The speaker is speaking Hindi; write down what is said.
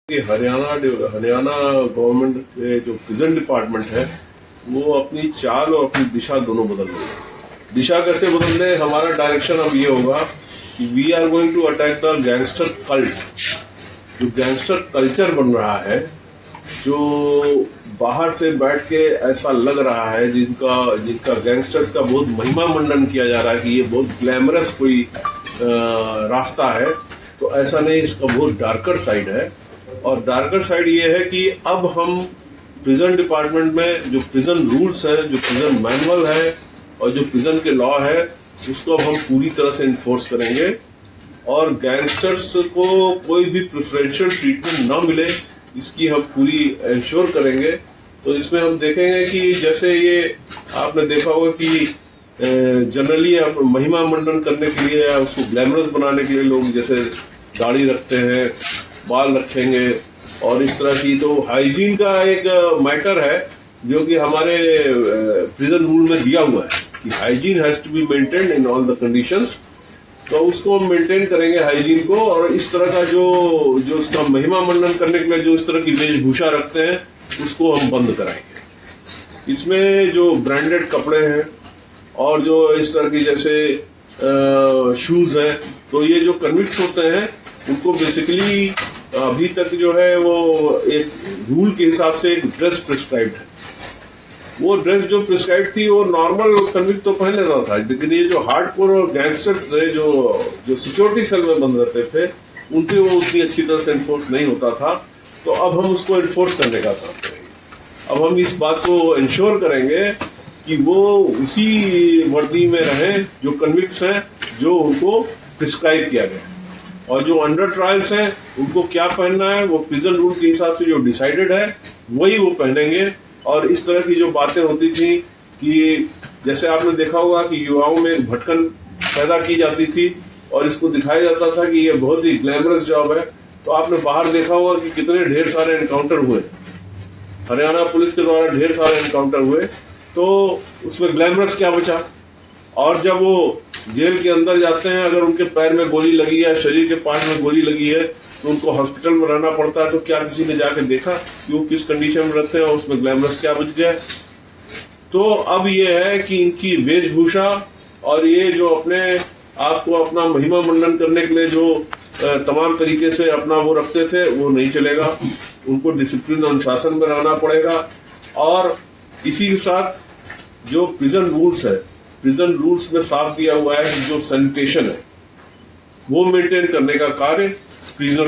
कि हरियाणा गवर्नमेंट के जो प्रिजन डिपार्टमेंट है वो अपनी चाल और अपनी दिशा दोनों बदल रही है। दिशा कैसे बदल रहे, हमारा डायरेक्शन अब ये होगा कि we are going to attack the gangster cult. जो गैंगस्टर कल्चर बन रहा है, जो बाहर से बैठ के ऐसा लग रहा है, जिनका गैंगस्टर्स का बहुत महिमा मंडन किया जा रहा है कि ये बहुत ग्लैमरस कोई रास्ता है, तो ऐसा नहीं, इसका बहुत डार्कर साइड है। और डार्कर साइड ये है कि अब हम प्रिजन डिपार्टमेंट में जो प्रिजन रूल्स है, जो प्रिजन मैनुअल है और जो प्रिजन के लॉ है, उसको अब हम पूरी तरह से इन्फोर्स करेंगे और गैंगस्टर्स को कोई भी प्रेफरेंशियल ट्रीटमेंट ना मिले, इसकी हम पूरी इंश्योर करेंगे। तो इसमें हम देखेंगे कि जैसे ये आपने देखा होगा कि जनरली आप महिमा मंडन करने के लिए या उसको ग्लैमरस बनाने के लिए लोग जैसे दाढ़ी रखते हैं, बाल रखेंगे और इस तरह की, तो हाइजीन का एक मैटर है जो कि हमारे प्रिजन रूल में दिया हुआ है कि hygiene has to be maintained in all the conditions. तो उसको हम मेंटेन करेंगे हाइजीन को, और इस तरह का जो उसका महिमा मंडन करने के लिए जो इस तरह की वेशभूषा रखते हैं उसको हम बंद कराएंगे। इसमें जो ब्रांडेड कपड़े हैं और जो इस तरह की जैसे शूज हैं, तो ये जो कन्विक्ट्स होते हैं उनको बेसिकली अभी तक जो है वो एक रूल के हिसाब से एक ड्रेस प्रिस्क्राइब्ड है। वो ड्रेस जो प्रिस्क्राइब थी वो नॉर्मल कन्विक्ट तो पहन लेता था, लेकिन ये जो हार्डकोर और गैंगस्टर्स थे जो सिक्योरिटी सेल में बंद रहते थे, उनके वो उतनी अच्छी तरह से इन्फोर्स नहीं होता था। तो अब हम उसको इन्फोर्स करने का काम करेंगे। अब हम इस बात को इंश्योर करेंगे कि वो उसी वर्दी में रहें जो कन्विक्ट्स हैं, जो उनको प्रिस्क्राइब किया गया, और जो अंडर ट्रायल्स हैं उनको क्या पहनना है वो प्रिजन रूल के हिसाब से जो डिसाइडेड है वही वो पहनेंगे। और इस तरह की जो बातें होती थी कि जैसे आपने देखा होगा कि युवाओं में एक भटकन पैदा की जाती थी और इसको दिखाया जाता था कि ये बहुत ही ग्लैमरस जॉब है, तो आपने बाहर देखा होगा कि कितने ढेर सारे एनकाउंटर हुए, हरियाणा पुलिस के द्वारा ढेर सारे एनकाउंटर हुए, तो उसमें ग्लैमरस क्या बचा। और जब वो जेल के अंदर जाते हैं, अगर उनके पैर में गोली लगी है, शरीर के पार्ट में गोली लगी है, तो उनको हॉस्पिटल में रहना पड़ता है, तो क्या किसी ने जाके देखा कि वो किस कंडीशन में रहते हैं और उसमें ग्लैमरस क्या बच गया। तो अब ये है कि इनकी वेशभूषा और ये जो अपने आप को अपना महिमा मंडन करने के लिए जो तमाम तरीके से अपना वो रखते थे, वो नहीं चलेगा। उनको डिसिप्लिन अनुशासन में रहना पड़ेगा। और इसी के साथ जो प्रिजन रूल्स है, प्रिजन रूल्स में साफ दिया हुआ है कि जो सैनिटेशन है वो मेंटेन करने का कार्य प्रिजनर्स